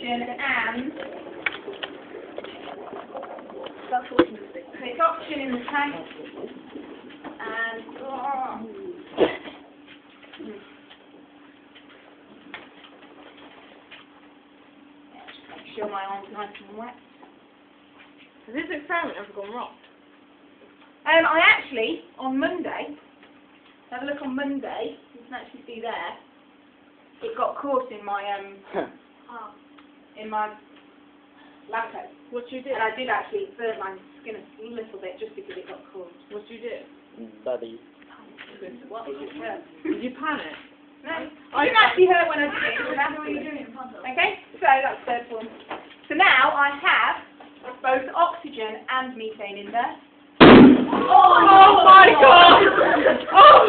oxygen and it's oxygen in the tank and just make sure my arm's nice and wet. Has this experiment ever gone wrong? I actually, on Monday, have a look on Monday, you can actually see there, it got caught in my, lab coat. What you did? And I did actually burn my skin a little bit just because it got caught. What you did? Buddy. What? It just hurt. Did you panic? No, I didn't actually hurt when I did it. But that's what you're doing. Okay, so that's the third one. So now I have both oxygen and methane in there. Oh my god! Oh!